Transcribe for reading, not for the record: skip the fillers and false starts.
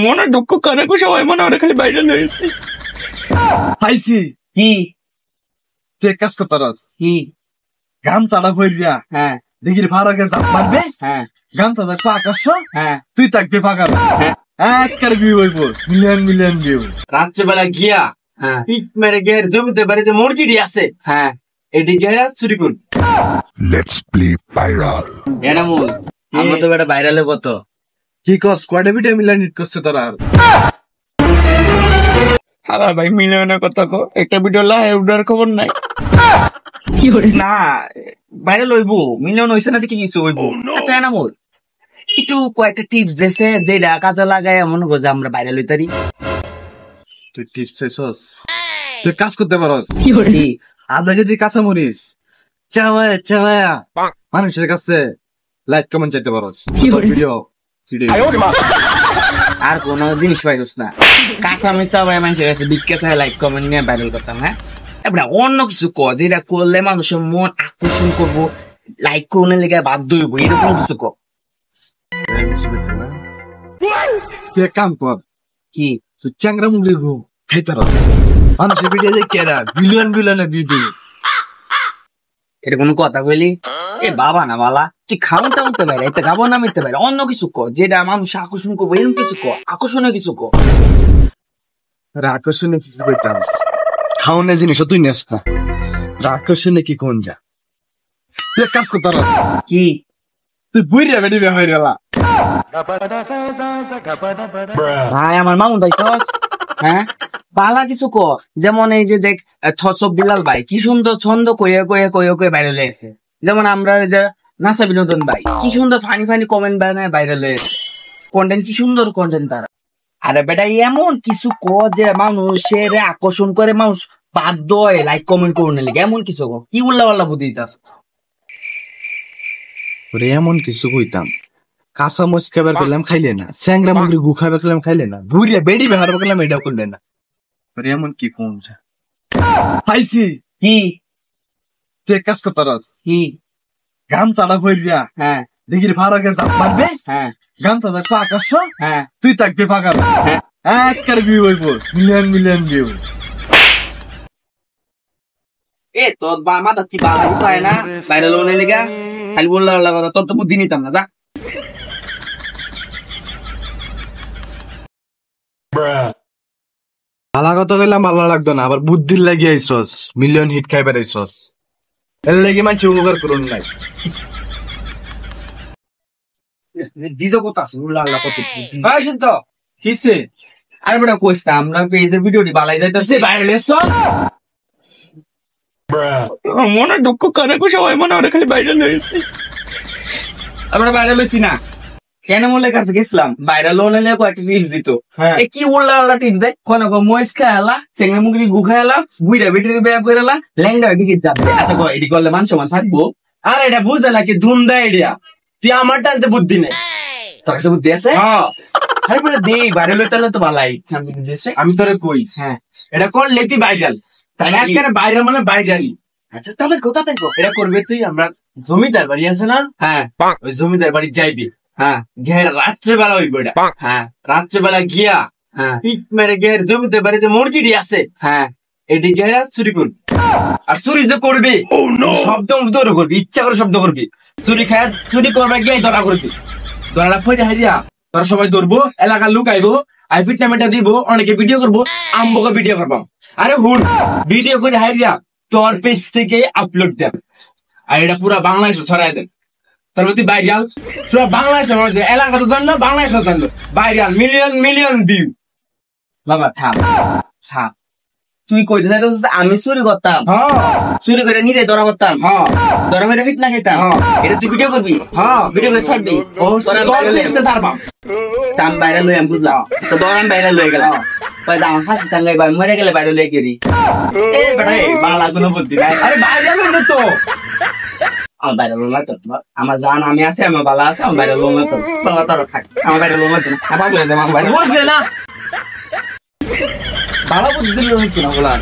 মনে দুঃখ করে সবাই মনে ওরা খালি বাইরে লয়েছি পাইছি কি তুই কাজ করতে রস কি গান চাড়া হইয়া হ্যাঁ দেখির ভাড়াকে চাপ মারবে হ্যাঁ গান তো দেখো আকাশ হ্যাঁ তুই থাকবে ফাঁকা একবার ভিউ হইব মিলিয়ন মিলিয়ন ভিউ রাত্রেবেলা গিয়া হ্যাঁ পিক মেরে গিয়ে জমিতে বাড়িতে মুরগিটি আছে হ্যাঁ এটি গিয়ে চুরি করুন Let's play viral. এটা মূল আমরা তো বেটা বাইরে লেবো তো কি কস কয়টা ভিডিও মিলিয়ন হিট করছে তোরা আর ভাই মিলিয়নের কথা কো একটা ভিডিও লাহে উঠার খবর নাই না বাইরে লইবো মিলিয়ন হইছে না কি কিছু হইবো আচ্ছা না মূল একটু কয়েকটা টিপস দেছে যেটা কাজে লাগায় এমন যে আমরা বাইরে লইতারি তুই টিপস চাইছস তুই কাজ করতে পারস কি আধা কেজি কাঁচা মরিচ চাওয়া চাওয়া মানুষের কাছে লাইক কমেন্ট চাইতে পারস ভিডিও আর কোন জিনিস পাইছস না কাঁচা মিচা ভাই মানুষের কাছে বিক্কে চাই লাইক কমেন্ট নিয়ে ভাইরাল করতাম হ্যাঁ এবার অন্য কিছু ক যেটা করলে মানুষের মন আকর্ষণ করবো লাইক করলে লেগে বাধ্য হইব এরকম কিছু ক তুই এক কাম কর কি তুই চ্যাংরা মুগলির রুম খাইতে পারস মানুষের ভিডিও যে কেরা বিলিয়ন বিলিয়নের ভিডিও এটা কোনো কথা কইলি এ বাবা না বালা তুই খাওয়াটা উঠতে পারে এতে খাবো না মিটতে পারে অন্য কিছু ক যেটা মানুষ আকর্ষণ করবো এরকম কিছু ক আকর্ষণীয় কিছু ক আকর্ষণে কিছু কইতাম খাওয়ানোর জিনিস তুই নেস না আকর্ষণে কি কোন যা তুই এক কাজ করতে পারস কি তুই বুইরা বেডি বে হই গেলা ভাই আমার মামুন ভাই হ্যাঁ পালা কিছু ক যেমন এই যে দেখ থসব বিলাল ভাই কি সুন্দর ছন্দ কয়ে কয়ে কয়ে কয়ে বাইরে লয়েছে যেমন আমরা যে নাসা বিনোদন ভাই কি সুন্দর ফানি ফানি কমেন্ট বানায় বাইরে লয়েছে কন্টেন্ট কি সুন্দর কন্টেন্ট তারা আরে বেটা এমন কিছু ক যে মানুষের আকর্ষণ করে মানুষ বাধ্য হয় লাইক কমেন্ট করুন লেগে এমন কিছু ক কি উল্লা পাল্লা বুদ্ধি দিতাস ওরে এমন কিছু কইতাম কাঁচা মরিচ খাবার করলাম খাইলে না চ্যাংরা মুগরি গু খাবার করলাম খাইলে না বুড়িয়া বেডি ব্যবহার করলাম এটাও করলে না ওরে এমন কি কোন যা পাইছি কি তুই এক কাজ করতে পারস কি গান চাড়া হইয়া হ্যাঁ দেখির ভাড়াকে চাপ মারবে হ্যাঁ গান তো দেখো আকাশ হ্যাঁ তুই থাকবে ফাঁকা একবার ভিউ হইব মিলিয়ন মিলিয়ন ভিউ এ তোর বা মাথা কি বালা চায় না বাইরে লোনে লেগা খালি বললা কথা তোর তো বুদ্ধি নিতাম না যা ভালো কথা কইলাম ভালো লাগতো না আবার বুদ্ধির লাগি আইসস মিলিয়ন হিট খাইবার আইসস এর লাগি মানুষ উপকার করুন নাই ডিজো কত আছে উল্লা আল্লাহ কত ভাই শুন তো কিসে আরে বেটা কইছ না আমরা পেজের ভিডিওটি বালাই যাইতাছে বাইরে লেছস মনে দুঃখ করে সবাই মনে ওরা খালি বাইরে লয়েছি আমরা বাইরে লইছি না কেন মূলের কাছে গেছিলাম বাইরে লোনে নিয়ে কয়েকটা টিপস দিত এ কি উল্লা আল্লাহ টিপস দেয় কোন মহিষ খায়ালা চেঙ্গা মুগরি গু খায়ালা বুইরা বেটারি ব্যাগ কইরালা ল্যাংডা এদিকে যাবে আচ্ছা কো এটি করলে মান সমান থাকবো আর এটা বুঝে নাকি ধুম দেয় এডিয়া তুই আমার টানতে বুদ্ধি নেই তোর কাছে বুদ্ধি আছে আরে বলে দে বাইরে লইতে তো ভালাই আমি তোরে কই হ্যাঁ এটা করলে তুই ভাইরাল তাই একবারে ভাইরাল মানে ভাইরালই আচ্ছা তাদের কথা দেখো এটা করবে তুই আমরা জমিদার বাড়ি আছে না হ্যাঁ ওই জমিদার বাড়ি যাইবি হ্যাঁ গিয়ে রাত্রেবেলা হইব এটা হ্যাঁ রাত্রেবেলা গিয়া হ্যাঁ পিক মেরে গিয়ে জমিদার বাড়িতে মুরগিটি আছে হ্যাঁ এটি গিয়ে চুরি করবি আর চুরি যে করবি শব্দ ধরে করবি ইচ্ছা করে শব্দ করবি চুরি খায় চুরি করবে গিয়ে ধরা করবি ধরা ফেটে হারিয়া তোরা সবাই ধরবো এলাকার লোক আইবো আইপিট নামেটা দিব অনেকে ভিডিও করবো আমবকে ভিডিও করবাম আরে হুন ভিডিও করে হারিয়া তোর পেজ থেকে আপলোড দেন আর এটা পুরা বাংলাদেশে ছড়াই দেন তার প্রতি ভাইরাল পুরা বাংলাদেশের মানুষ এলাকা তো জানলো বাংলাদেশে জানলো ভাইরাল মিলিয়ন মিলিয়ন ভিউ বাবা থাম থাম তুই কইতে চাইছিস আমি চুরি করতাম চুরি করে নিজে ধরা করতাম ধরা করে ফিট না খেতাম এটা তুই ভিডিও করবি ভিডিও করে ছাড়বি তাম বাইরে লই আমি বুঝলাম তো দৌড়ান বাইরে লয়ে গেলাম আমার ফাঁসি টাঙ্গাই ভাই মরে গেলে বাইরে লয়ে গেলি এ বেটা বাংলা কোনো বুদ্ধি নাই আরে বাইরে লইলে তো আমার বাইরে লোন লাগতো আমার জান আমি আছি আমার বালা আছে আমার বাইরে লোন লাগতো বাবা তোর থাক আমার বাইরে লোন লাগতো আমার বাইরে বুঝলে না ভালো বুদ্ধি দিলে হচ্ছে না বলার